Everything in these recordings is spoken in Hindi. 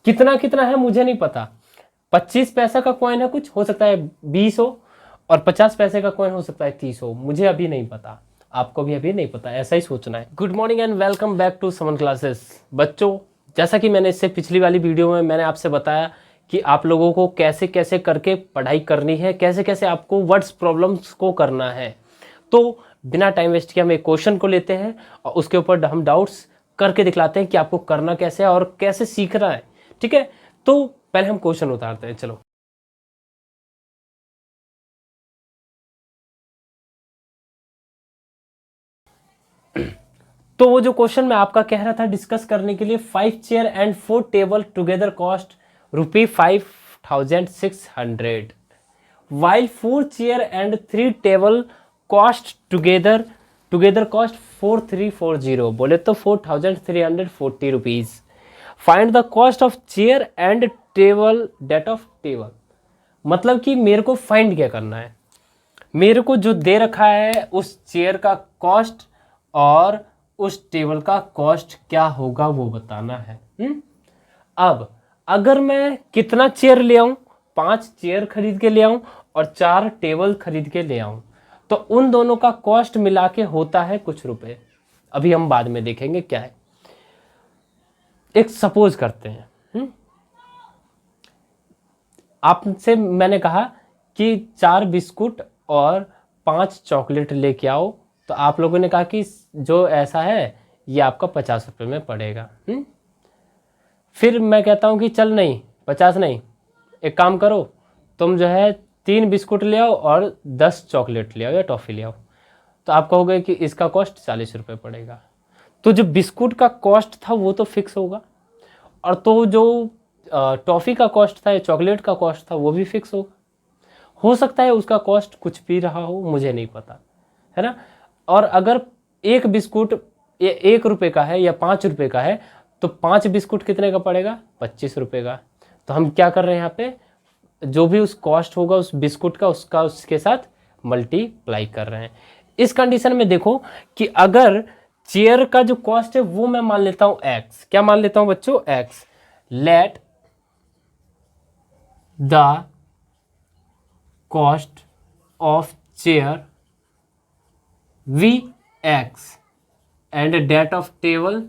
कितना कितना है मुझे नहीं पता। 25 पैसा का कॉइन है, कुछ हो सकता है 20 हो, और 50 पैसे का कॉइन हो सकता है 30 हो, मुझे अभी नहीं पता, आपको भी अभी नहीं पता, ऐसा ही सोचना है। Good morning and welcome back to Suman classes. बच्चों, जैसा कि मैंने इससे पिछली वाली वीडियो में मैंने आपसे बताया कि आप लोगों को कैसे कैसे करके पढ़ाई करनी है, कैसे कैसे आपको वर्ड्स प्रॉब्लम्स को करना है। तो बिना टाइम वेस्ट किए हम एक क्वेश्चन को लेते हैं और उसके ऊपर हम डाउट्स करके दिखलाते हैं कि आपको करना कैसे है और कैसे सीखना है। ठीक है, तो पहले हम क्वेश्चन उतारते हैं। चलो, तो वो जो क्वेश्चन मैं आपका कह रहा था डिस्कस करने के लिए, 5 chair and 4 table together cost ₹5600, while 4 chair and 3 table cost together cost 4340, बोले तो 4340 rupees. Find the cost of chair and table that of table. मतलब कि मेरे को फाइंड क्या करना है, मेरे को जो दे रखा है उस चेयर का कॉस्ट और उस टेबल का कॉस्ट क्या होगा वो बताना है। अब अगर मैं कितना चेयर ले आऊं, 5 चेयर खरीद के ले आऊं और 4 टेबल खरीद के ले आऊं, तो उन दोनों का कॉस्ट मिला के होता है कुछ रुपए। अभी हम बाद में देखेंगे क्या है। एक सपोज करते हैं, आपसे मैंने कहा कि 4 बिस्कुट और 5 चॉकलेट लेके आओ, तो आप लोगों ने कहा कि जो ऐसा है ये आपका 50 रुपये में पड़ेगा। फिर मैं कहता हूँ कि चल नहीं, 50 नहीं, एक काम करो, तुम जो है 3 बिस्कुट ले आओ और 10 चॉकलेट ले आओ या टॉफ़ी ले आओ, तो आप कहोगे कि इसका कॉस्ट 40 रुपये पड़ेगा। तो जो बिस्कुट का कॉस्ट था वो तो फिक्स होगा, और तो जो टॉफ़ी का कॉस्ट था या चॉकलेट का कॉस्ट था वो भी फिक्स होगा। हो सकता है उसका कॉस्ट कुछ भी रहा हो, मुझे नहीं पता, है ना। और अगर एक बिस्कुट 1 रुपये का है या 5 रुपये का है, तो 5 बिस्कुट कितने का पड़ेगा, 25 रुपये का। तो हम क्या कर रहे हैं यहाँ पे, जो भी उस कॉस्ट होगा उस बिस्कुट का उसका उसके साथ मल्टीप्लाई कर रहे हैं। इस कंडीशन में देखो कि अगर चेयर का जो कॉस्ट है वो मैं मान लेता हूं x, क्या मान लेता हूं बच्चों, x। Let the cost of chair Vx and that of table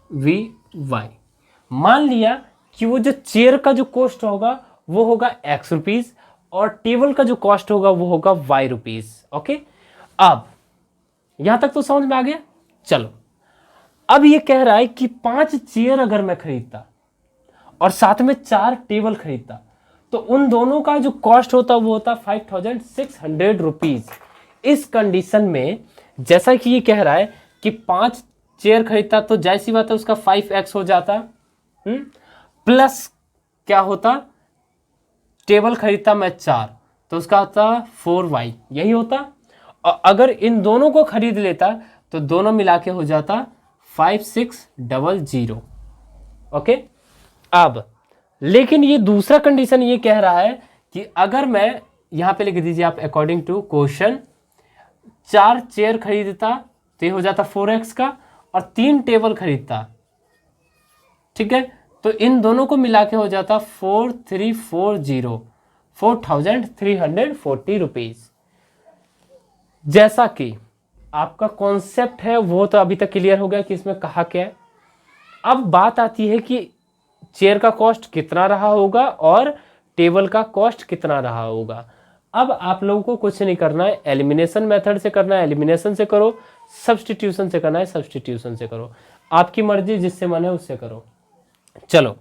Vy। मान लिया कि वो जो चेयर का जो कॉस्ट होगा वो होगा x रुपीज और टेबल का जो कॉस्ट होगा वो होगा y रुपीज। ओके, अब यहां तक तो समझ में आ गया। चलो, अब ये कह रहा है कि 5 चेयर अगर मैं खरीदता और साथ में 4 टेबल खरीदता, तो उन दोनों का जो कॉस्ट होता वो होता 5600 रुपीज। इस कंडीशन में जैसा कि ये कह रहा है कि 5 चेयर खरीदता तो जाहिर सी बात है उसका 5x हो जाता, प्लस क्या होता, टेबल खरीदता मैं 4 तो उसका होता 4y, यही होता। और अगर इन दोनों को खरीद लेता तो दोनों मिला के हो जाता 5600। ओके, अब लेकिन ये दूसरा कंडीशन ये कह रहा है कि अगर मैं यहां पे लिख दीजिए आप, अकॉर्डिंग टू क्वेश्चन, 4 चेयर खरीदता तो ये हो जाता 4x का, और 3 टेबल खरीदता, ठीक है, तो इन दोनों को मिला के हो जाता 4340 रुपीज। जैसा कि आपका कॉन्सेप्ट है वो तो अभी तक क्लियर हो गया कि इसमें कहा क्या है। अब बात आती है कि चेयर का कॉस्ट कितना रहा होगा और टेबल का कॉस्ट कितना रहा होगा। अब आप लोगों को कुछ नहीं करना है, एलिमिनेशन मेथड से करना है एलिमिनेशन से करो, सब्स्टिट्यूशन से करना है सब्स्टिट्यूशन से करो, आपकी मर्जी, जिससे मन है उससे करो। चलो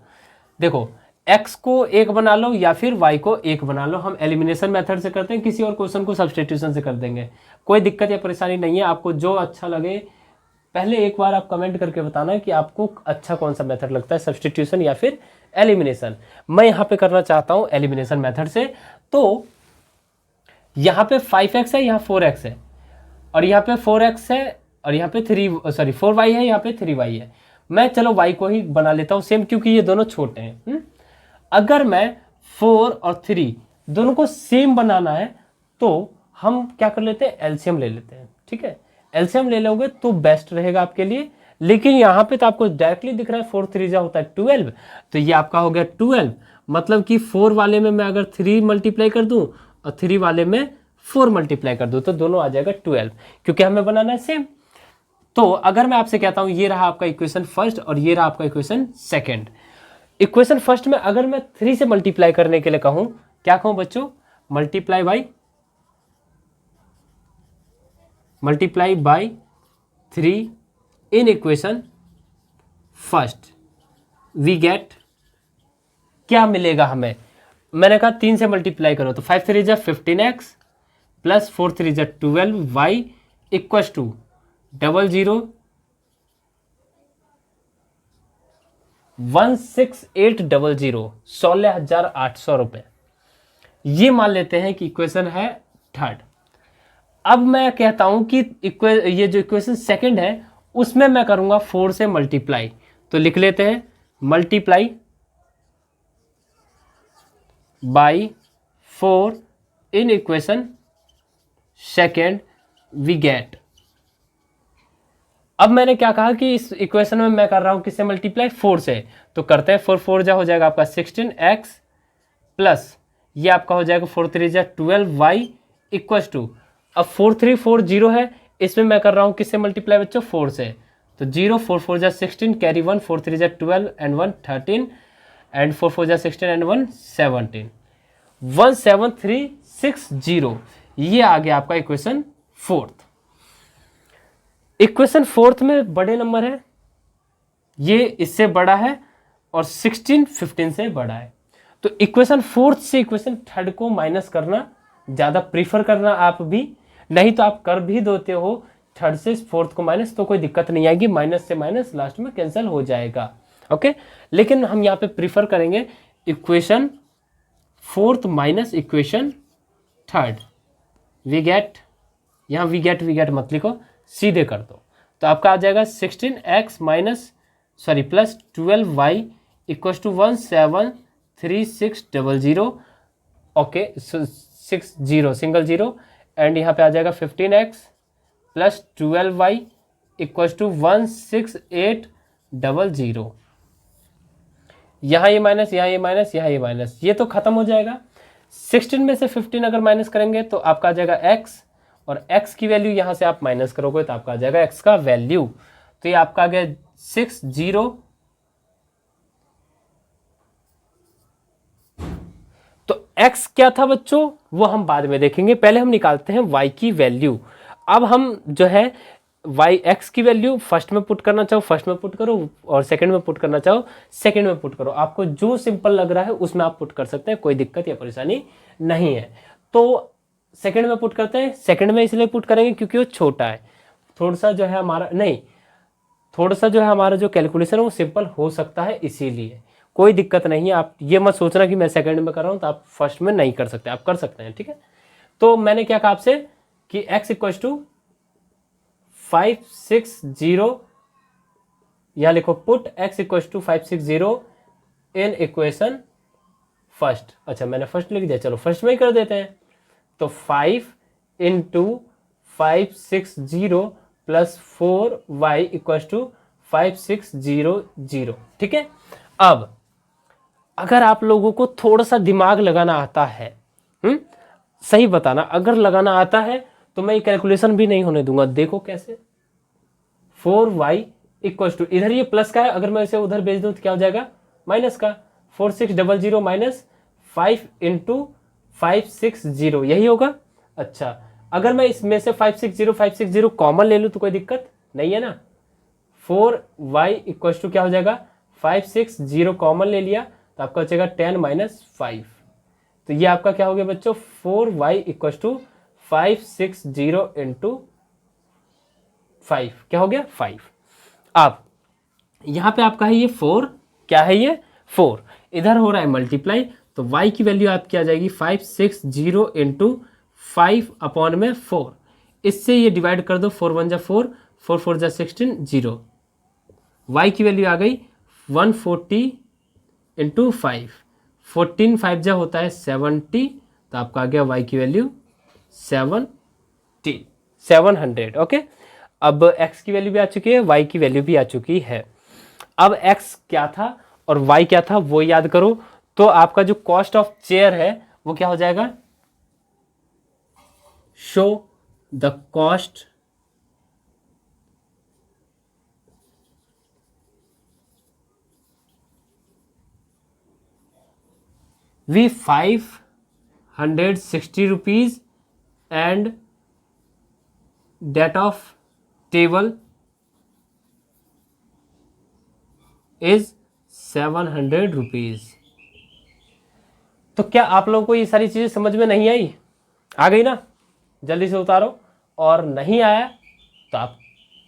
देखो, x को 1 बना लो या फिर y को 1 बना लो, हम एलिमिनेशन मेथड से करते हैं, किसी और क्वेश्चन को सब्स्टिट्यूशन से कर देंगे, कोई दिक्कत या परेशानी नहीं है। आपको जो अच्छा लगे पहले एक बार आप कमेंट करके बताना कि आपको अच्छा कौन सा मेथड लगता है, सब्स्टिट्यूशन या फिर एलिमिनेशन। मैं यहाँ पे करना चाहता हूँ एलिमिनेशन मेथड से। तो यहाँ पे 5x है, यहाँ 4x है, और यहाँ पे 4x है, और यहाँ पे 4y है, यहाँ पे 3y है। मैं चलो y को ही बना लेता हूँ सेम, क्योंकि ये दोनों छोटे हैं। अगर मैं 4 और 3 दोनों को सेम बनाना है तो हम क्या कर लेते हैं, एलसीएम ले लेते हैं। ठीक है, एलसीएम ले लोगे तो बेस्ट रहेगा आपके लिए, लेकिन यहाँ पे तो आपको डायरेक्टली दिख रहा है 4 3 होता है 12, तो ये आपका हो गया 12। मतलब कि 4 वाले में मैं अगर 3 मल्टीप्लाई कर दूं और 3 वाले में 4 मल्टीप्लाई कर दूं तो दोनों आ जाएगा 12, क्योंकि हमें बनाना है सेम। तो अगर मैं आपसे कहता हूं ये रहा आपका इक्वेशन फर्स्ट और ये रहा आपका इक्वेशन सेकंड। इक्वेशन फर्स्ट में अगर मैं 3 से मल्टीप्लाई करने के लिए कहूं, क्या कहूं बच्चों, multiply by 3 in equation first, we get, क्या मिलेगा हमें, मैंने कहा 3 से मल्टीप्लाई करो तो 5 3 15x plus 4 3 12y equals to 00 16800, 16,800 रुपये। ये मान लेते हैं कि इक्वेशन है थर्ड। अब मैं कहता हूं कि ये जो इक्वेशन सेकंड है उसमें मैं करूंगा 4 से मल्टीप्लाई, तो लिख लेते हैं multiply by 4 in equation second we get. अब मैंने क्या कहा कि इस इक्वेशन में मैं कर रहा हूं किससे मल्टीप्लाई, 4 से, तो करते हैं 4 4 जा हो जाएगा आपका 16x प्लस ये आपका हो जाएगा 4 3 12y इक्वस टू, अब 4 3 4 0 है, इसमें मैं कर रहा हूं किससे मल्टीप्लाई बच्चों, 4 से, तो 0 4 4 16 कैरी 1 4 3 12 एंड 1 13 एंड 4 4 16 एंड 1 17 17360। ये आ गया आपका इक्वेशन फोर्थ। इक्वेशन फोर्थ में बड़े नंबर है, ये इससे बड़ा है और 16 15 से बड़ा है, तो इक्वेशन फोर्थ से इक्वेशन थर्ड को माइनस करना ज़्यादा प्रीफर करना आप भी, नहीं तो आप कर भी देते हो थर्ड से फोर्थ को माइनस, तो कोई दिक्कत नहीं आएगी, माइनस से माइनस लास्ट में कैंसिल हो जाएगा। ओके, लेकिन हम यहाँ पे प्रीफर करेंगे equation fourth minus equation third. We get, यहाँ वी गेट मत लिखो, सीधे कर दो, तो आपका आ जाएगा 16x minus sorry plus 12y equal to 17360, okay 60 single zero, and यहाँ पे आ जाएगा 15x plus 12y equal to 16800। यहाँ ये माइनस, यहाँ ये माइनस, यहाँ ये माइनस, ये तो खत्म हो जाएगा। 16 में से 15 अगर माइनस करेंगे तो आपका आ जाएगा x, और x की वैल्यू यहाँ से आप माइनस करोगे तो आपका आ जाएगा x का वैल्यू, तो ये आपका आ गया 60। तो x क्या था बच्चों वो हम बाद में देखेंगे, पहले हम निकालते हैं y की वैल्यू। अब हम जो है x की वैल्यू फर्स्ट में पुट करना चाहो फर्स्ट में पुट करो, और सेकंड में पुट करना चाहो सेकंड में पुट करो, आपको जो सिंपल लग रहा है उसमें आप पुट कर सकते हैं, कोई दिक्कत या परेशानी नहीं है। तो सेकंड में पुट करते हैं, सेकंड में इसलिए पुट करेंगे क्योंकि वो छोटा है, थोड़ा सा जो है हमारा जो कैलकुलेशन है वो सिंपल हो सकता है, इसीलिए कोई दिक्कत नहीं है। आप ये मत सोचना कि मैं सेकंड में कर रहा हूँ तो आप फर्स्ट में नहीं कर सकते, आप कर सकते हैं, ठीक है। तो मैंने क्या कहा आपसे कि x इक्वल टू 560, यहाँ लिखो put x equal to 560 in equation first. अच्छा मैंने फर्स्ट लिख दिया, चलो फर्स्ट में ही कर देते हैं, तो 5 into 560 plus 4y equal to 5600, ठीक है। अब अगर आप लोगों को थोड़ा सा दिमाग लगाना आता है, सही बताना, अगर लगाना आता है तो मैं ये कैलकुलेशन भी नहीं होने दूंगा। देखो कैसे, 4y इक्वल टू, इधर ये प्लस का है, अगर मैं इसे उधर भेज दूं तो क्या हो जाएगा माइनस का, 4600 माइनस 5 इंटू 560, यही होगा। अच्छा अगर मैं इसमें से 560 कॉमन ले लूँ तो कोई दिक्कत नहीं है ना, 4y इक्वल टू क्या हो जाएगा 560 कॉमन ले लिया तो आपका बचेगा 10 माइनस 5, तो ये आपका क्या हो गया बच्चों 4y इक्वल टू 560 इंटू 5, क्या हो गया 5। अब यहाँ पे आपका है ये 4, क्या है ये 4, इधर हो रहा है मल्टीप्लाई, तो y की वैल्यू आपकी आ जाएगी 560 इंटू 5 अपॉन में 4, इससे ये डिवाइड कर दो, 4 1 जा 4, 4 4 जा 16, 0, y की वैल्यू आ गई 140 इंटू 5, 14 5 जा होता है 70, तो आपका आ गया y की वैल्यू 700, ओके। अब x की वैल्यू भी आ चुकी है, y की वैल्यू भी आ चुकी है। अब x क्या था और y क्या था वो याद करो, तो आपका जो कॉस्ट ऑफ चेयर है वो क्या हो जाएगा, so the cost V 560 rupees and that of table is 700 rupees. तो क्या आप लोगों को ये सारी चीजें समझ में नहीं आई? आ गई ना? जल्दी से उतारो। और नहीं आया तो आप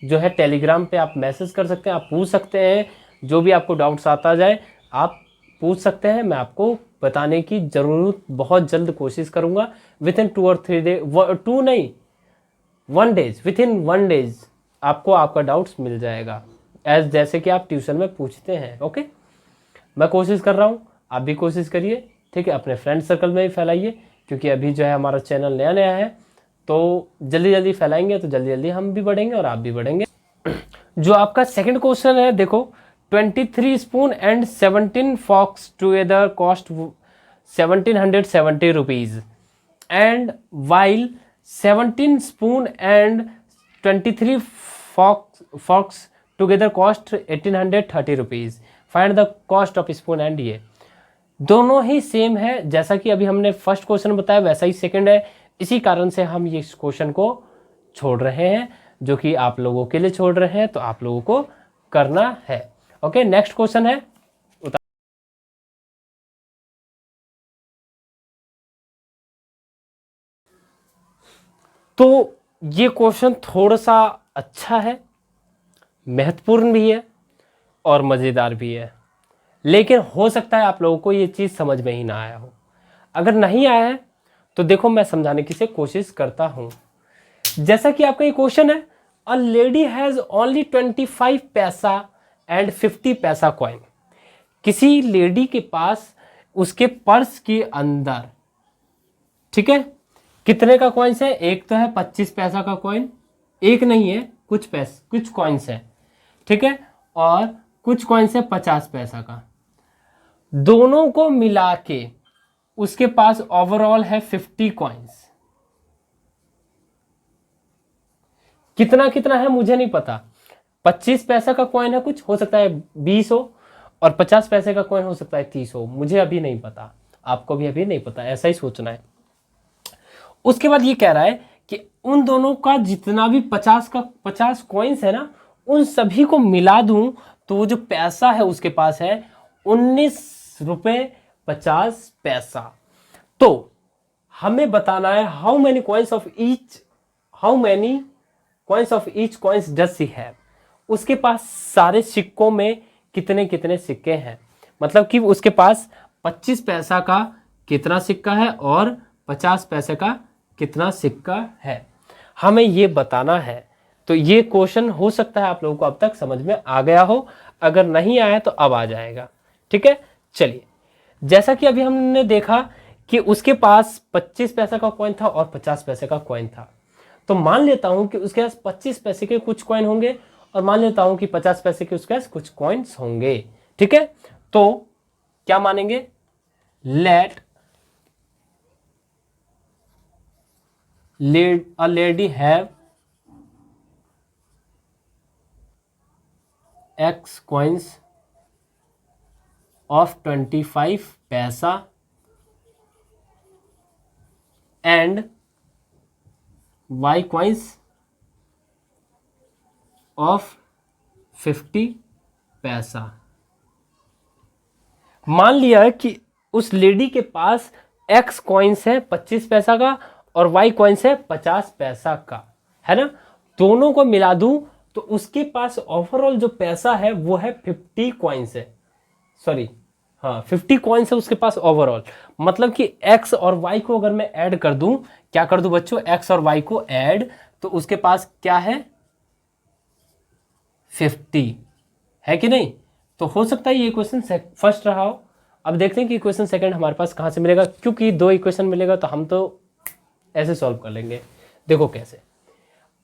जो है टेलीग्राम पे आप मैसेज कर सकते हैं, आप पूछ सकते हैं, जो भी आपको डाउट्स आता जाए आप पूछ सकते हैं। मैं आपको बताने की जरूरत बहुत जल्द कोशिश करूंगा। विद इन 2 और 3 डे, 2 नहीं 1 डेज, विद इन 1 डेज आपको आपका डाउट्स मिल जाएगा, जैसे कि आप ट्यूशन में पूछते हैं। ओके, मैं कोशिश कर रहा हूँ, आप भी कोशिश करिए, ठीक है। अपने फ्रेंड सर्कल में भी फैलाइए, क्योंकि अभी जो है हमारा चैनल नया नया है, तो जल्दी जल्दी फैलाएंगे तो जल्दी जल्दी हम भी बढ़ेंगे और आप भी बढ़ेंगे। जो आपका सेकंड क्वेश्चन है, देखो 23 spoon and 17 forks together cost 1770 rupees and while 17 spoon and 23 forks together cost 1830 rupees. Find the cost of spoon and ये दोनों ही सेम है, जैसा कि अभी हमने फर्स्ट क्वेश्चन बताया वैसा ही सेकंड है। इसी कारण से हम ये क्वेश्चन को छोड़ रहे हैं, जो कि आप लोगों के लिए छोड़ रहे हैं, तो आप लोगों को करना है। ओके, नेक्स्ट क्वेश्चन है। तो ये क्वेश्चन थोड़ा सा अच्छा है, महत्वपूर्ण भी है और मजेदार भी है, लेकिन हो सकता है आप लोगों को ये चीज समझ में ही ना आया हो। अगर नहीं आया है तो देखो मैं समझाने की से कोशिश करता हूं। जैसा कि आपका ये क्वेश्चन है, अ लेडी हैज ओनली 25 पैसा एंड 50 पैसा कॉइन। किसी लेडी के पास उसके पर्स के अंदर, ठीक है, कितने का कॉइन्स है? एक तो है 25 पैसा का कॉइन, एक नहीं है, कुछ कॉइन्स है, ठीक है, और कुछ कॉइन्स है 50 पैसा का। दोनों को मिला के उसके पास ओवरऑल है 50 कॉइन्स। कितना कितना है मुझे नहीं पता। 25 पैसा का कॉइन है, कुछ हो सकता है 20 हो, और 50 पैसे का कॉइन हो सकता है 30 हो, मुझे अभी नहीं पता, आपको भी अभी नहीं पता, ऐसा ही सोचना है। उसके बाद ये कह रहा है कि उन दोनों का जितना भी 50 कॉइन्स है ना, उन सभी को मिला दूं तो वो जो पैसा है उसके पास है 19 रुपए 50 पैसा। तो हमें बताना है how many coins of each coins does she have. उसके पास सारे सिक्कों में कितने कितने सिक्के हैं, मतलब कि उसके पास 25 पैसा का कितना सिक्का है और 50 पैसे का कितना सिक्का है, हमें ये बताना है। तो ये क्वेश्चन हो सकता है आप लोगों को अब तक समझ में आ गया हो, अगर नहीं आया तो अब आ जाएगा, ठीक है। चलिए, जैसा कि अभी हमने देखा कि उसके पास 25 पैसा का कॉइन था और 50 पैसे का कॉइन था, तो मान लेता हूं कि उसके पास 25 पैसे के कुछ कॉइन होंगे और मान लेता हूं कि 50 पैसे के उसके पास कुछ कॉइन्स होंगे, ठीक है। तो क्या मानेंगे? Let a lady have x coins of 25 पैसा and y coins of 50 पैसा। मान लिया कि उस लेडी के पास x कॉइन्स है 25 पैसा का और y कॉइन्स है 50 पैसा का, है ना। दोनों को मिला दूं तो उसके पास ओवरऑल जो पैसा है वो है 50 कॉइन्स है, सॉरी हाँ 50 कॉइन्स है उसके पास ओवरऑल। मतलब कि x और y को अगर मैं ऐड कर दूं, क्या कर दूं बच्चों, x और y को ऐड, तो उसके पास क्या है 50, है कि नहीं। तो हो सकता है ये क्वेश्चन फर्स्ट रहा हो। अब देखते हैं कि क्वेश्चन सेकंड हमारे पास कहां से मिलेगा, क्योंकि 2 इक्वेशन मिलेगा तो हम तो ऐसे सॉल्व कर लेंगे। देखो कैसे।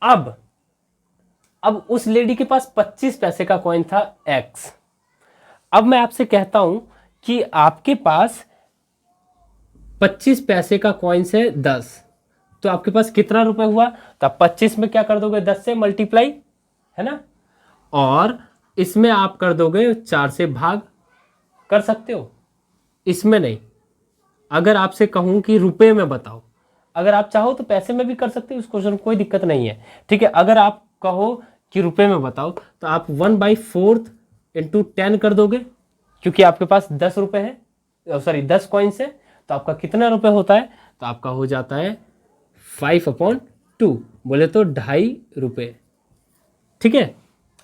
अब अब उस लेडी के पास 25 पैसे का कॉइन था एक्स। अब मैं आपसे कहता हूं कि आपके पास 25 पैसे का कॉइन्स है 10, तो आपके पास कितना रुपए हुआ? तो आप 25 में क्या कर दोगे? 10 से मल्टीप्लाई, है ना, और इसमें आप कर दोगे 4 से भाग, कर सकते हो। इसमें नहीं, अगर आपसे कहूं कि रुपए में बताओ, अगर आप चाहो तो पैसे में भी कर सकते हो, उस क्वेश्चन कोई दिक्कत नहीं है, ठीक है। अगर आप कहो कि रुपए में बताओ तो आप 1/4 इंटू 10 कर दोगे, क्योंकि आपके पास 10 रुपए है, सॉरी 10 कॉइन्स है, तो आपका कितना रुपए होता है? तो आपका हो जाता है 5/2, बोले तो 2.5 रुपए, ठीक है।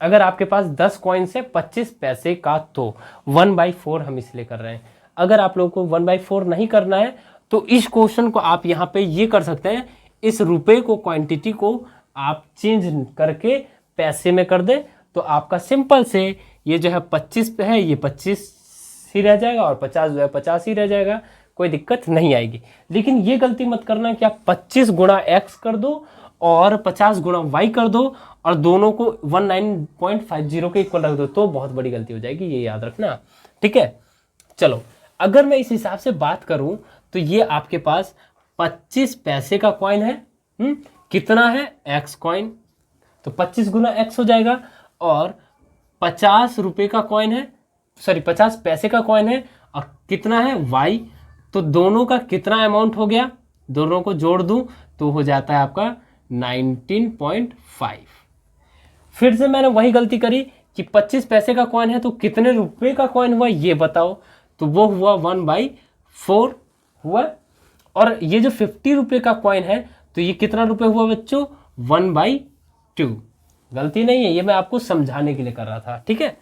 अगर आपके पास 10 कॉइन्स है 25 पैसे का तो 1/4 हम इसलिए कर रहे हैं। अगर आप लोगों को 1/4 नहीं करना है तो इस क्वेश्चन को आप यहाँ पे ये कर सकते हैं, इस रुपए को, क्वांटिटी को आप चेंज करके पैसे में कर दे, तो आपका सिंपल से ये जो है 25 पे है, ये 25 ही रह जाएगा, और 50 जो है 50 ही रह जाएगा, कोई दिक्कत नहीं आएगी। लेकिन ये गलती मत करना कि आप 25 गुणा एक्स कर दो और 50 गुणा वाई कर दो और दोनों को 19.50 के इक्वल रख दो, तो बहुत बड़ी गलती हो जाएगी, ये याद रखना, ठीक है। चलो, अगर मैं इस हिसाब से बात करूं तो ये आपके पास 25 पैसे का कॉइन है, कितना है? एक्स कॉइन, तो 25 गुना एक्स हो जाएगा, और 50 रुपए का कॉइन है, सॉरी 50 पैसे का कॉइन है, और कितना है? वाई, तो दोनों का कितना अमाउंट हो गया? दोनों को जोड़ दूं तो हो जाता है आपका 19.5। फिर से मैंने वही गलती करी कि 25 पैसे का कॉइन है तो कितने रुपए का कॉइन हुआ ये बताओ, तो वो हुआ 1/4 हुआ, और ये जो 50 रुपए का कॉइन है तो ये कितना रुपए हुआ बच्चों? 1/2। गलती नहीं है, ये मैं आपको समझाने के लिए कर रहा था, ठीक है।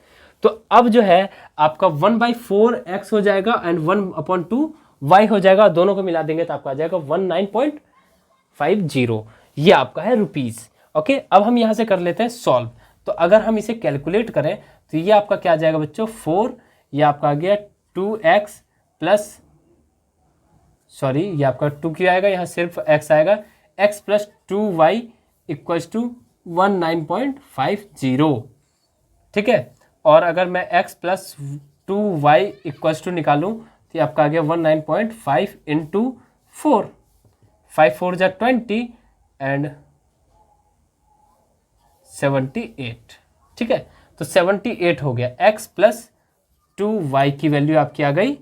तो अब जो है आपका 1/4 एक्स हो जाएगा एंड 1/2 वाई हो जाएगा, दोनों को मिला देंगे तो आपका आ जाएगा 19.50, ये आपका है रुपीज। ओके, अब हम यहां से कर लेते हैं सॉल्व। तो अगर हम इसे कैलकुलेट करें तो ये आपका क्या आ जाएगा बच्चों? 4, ये आपका आ गया 2x प्लस, सॉरी ये आपका 2 क्यों आएगा, यहाँ सिर्फ x आएगा, x plus 2y equals to 19.50, ठीक है। और अगर मैं x plus 2y equals to निकालूं तो ये आपका आ गया 19.5 इंटू 4, 5 4 जा 20 एंड 78, ठीक है। तो 78 हो गया, x प्लस 2y की वैल्यू आपकी आ गई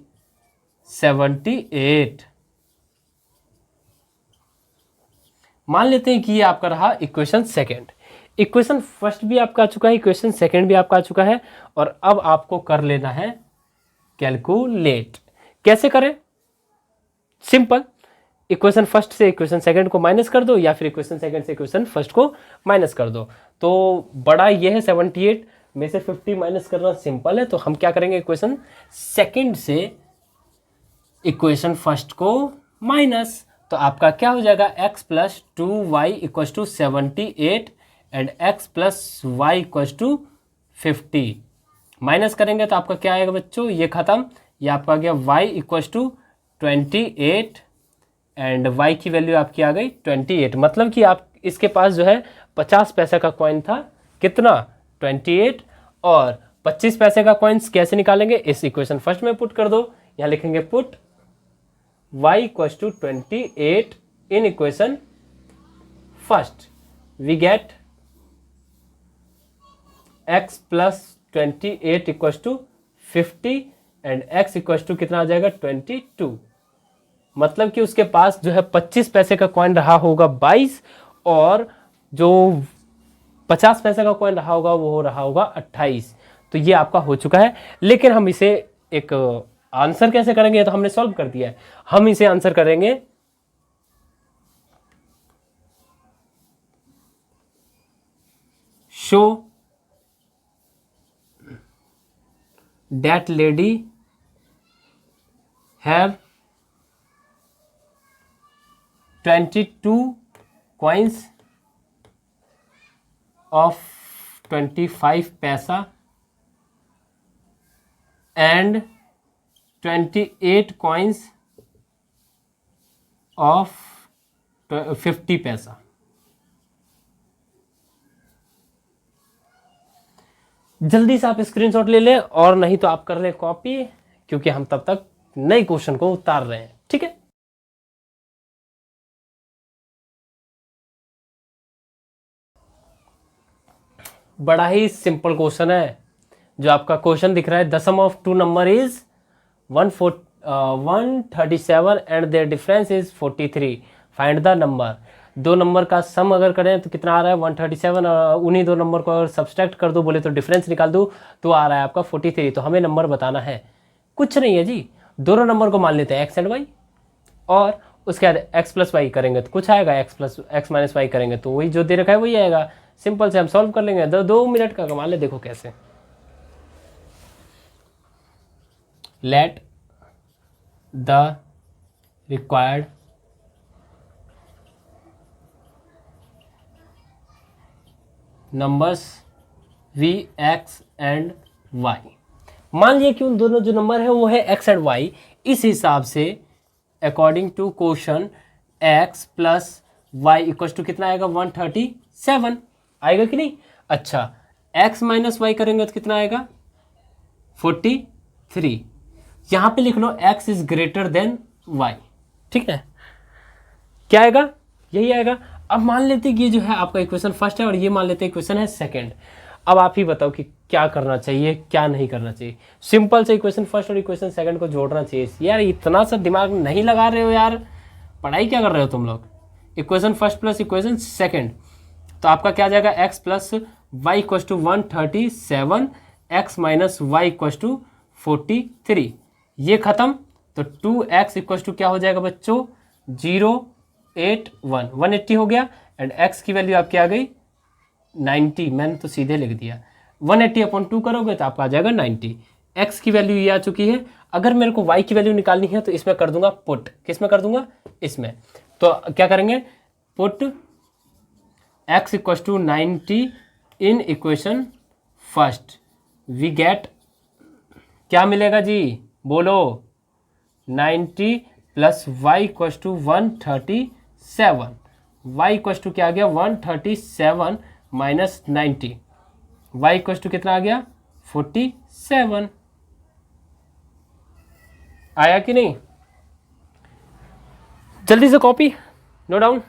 78। मान लेते हैं कि ये आपका रहा इक्वेशन सेकंड। इक्वेशन फर्स्ट भी आपका आ चुका है, इक्वेशन सेकंड भी आपका आ चुका है, और अब आपको कर लेना है कैलकुलेट। कैसे करें? सिंपल, इक्वेशन फर्स्ट से इक्वेशन सेकंड को माइनस कर दो, या फिर इक्वेशन सेकंड से इक्वेशन फर्स्ट को माइनस कर दो। तो बड़ा ये है 78 में से 50 माइनस करना सिंपल है, तो हम क्या करेंगे? इक्वेशन सेकंड से इक्वेशन फर्स्ट को माइनस, तो आपका क्या हो जाएगा? x plus 2y equals to 78 and x plus y equals to 50। Minus करेंगे तो आपका क्या आएगा बच्चों? ये खत्म, ये आपका आ गया y equals to 28 and y की वैल्यू आपकी आ गई 28। मतलब कि आप इसके पास जो है 50 पैसे का कॉइन था, कितना? 28, और 25 पैसे का कॉइन्स कैसे निकालेंगे? इस इक्वेशन फर्स्ट में पुट कर दो, यहाँ लिखेंगे put y equals to 28 in equation first, we get x plus 28 equals to 50 and x equals to कितना आ जाएगा? 22। मतलब कि उसके पास जो है 25 पैसे का कॉइन रहा होगा 22, और जो 50 पैसे का कॉइन रहा होगा वो रहा होगा 28। तो ये आपका हो चुका है। लेकिन हम इसे एक आंसर कैसे करेंगे? तो हमने सॉल्व कर दिया है, हम इसे आंसर करेंगे show that lady have 22 coins of 25 paisa and 28 coins of 50 पैसा। जल्दी से आप स्क्रीनशॉट ले लें, और नहीं तो आप कर लें कॉपी, क्योंकि हम तब तक नए क्वेश्चन को उतार रहे हैं। ठीक है, बड़ा ही सिंपल क्वेश्चन है। जो आपका क्वेश्चन दिख रहा है, the sum of two number is 137 and their difference is 43, find the number. दो नंबर का सम अगर करें तो कितना आ रहा है 137, उन्हीं दो नंबर को अगर सब्सट्रैक्ट कर दो, बोले तो डिफरेंस निकाल दो, तो आ रहा है आपका 43। तो हमें नंबर बताना है। कुछ नहीं है जी, दोनों नंबर को मान लेते हैं एक्स एंड वाई, और उसके बाद एक्स प्लस वाई करेंगे तो कुछ आएगा, एक्स माइनस वाई करेंगे तो वही जो दे रखा है वही आएगा। सिंपल से हम सॉल्व कर लेंगे, 2 मिनट का कमा ले। देखो कैसे, let the required numbers be x and y. मान लिया कि उन दोनों जो नंबर है वो है एक्स एंड वाई। इस हिसाब से according to question x plus y equal to कितना आएगा 137 आएगा कि नहीं। अच्छा, एक्स माइनस वाई करेंगे तो कितना आएगा 43। यहाँ पे लिख लो x is greater than y. ठीक है, क्या आएगा, यही आएगा। अब मान लेते हैं कि ये जो है आपका इक्वेशन फर्स्ट है और ये मान लेते हैं इक्वेशन है सेकंड। अब आप ही बताओ कि क्या करना चाहिए, क्या नहीं करना चाहिए। सिंपल से इक्वेशन फर्स्ट और इक्वेशन सेकंड को जोड़ना चाहिए। यार इतना सा दिमाग नहीं लगा रहे हो यार, पढ़ाई क्या कर रहे हो तुम लोग। Equation first plus equation second, तो आपका क्या जाएगा x plus y equal to 137, x minus y equal to 43। ये खत्म, तो 2x इक्वल टू क्या हो जाएगा बच्चों 081, 180 हो गया। एंड x की वैल्यू आपकी आ गई 90, मैंने तो सीधे लिख दिया। 180 अपॉन 2 करोगे तो आपका आ जाएगा 90। x की वैल्यू ये आ चुकी है। अगर मेरे को y की वैल्यू निकालनी है तो इसमें कर दूंगा पुट। किस में कर दूंगा, इसमें। तो क्या करेंगे, put x equal to 90 in equation first, we get, क्या मिलेगा जी बोलो, 90 plus y equal to 137। Y equal to क्या आ गया 137 माइनस 90, वाई इक्वल टू कितना आ गया 47। आया कि नहीं, जल्दी से कॉपी नो डाउन।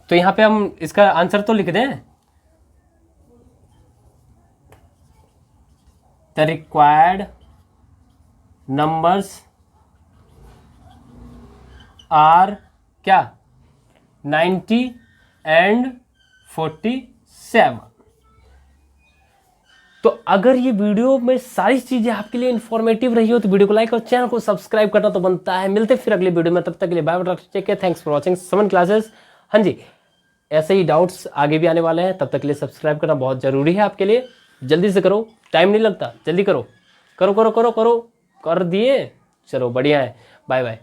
तो यहां पे हम इसका आंसर तो लिख दें, द रिक्वायर्ड नंबर्स आर क्या 90 एंड 47। तो अगर ये वीडियो में सारी चीजें आपके लिए इंफॉर्मेटिव रही हो तो वीडियो को लाइक और चैनल को सब्सक्राइब करना तो बनता है। मिलते फिर अगले वीडियो में, तब तक के लिए bye bye, take care, thanks for watching 7 classes. हाँ जी, ऐसे ही डाउट्स आगे भी आने वाले हैं, तब तक के लिए सब्सक्राइब करना बहुत जरूरी है आपके लिए। जल्दी से करो, टाइम नहीं लगता, जल्दी करो, करो करो करो करो, कर दिए, चलो बढ़िया है, बाय बाय।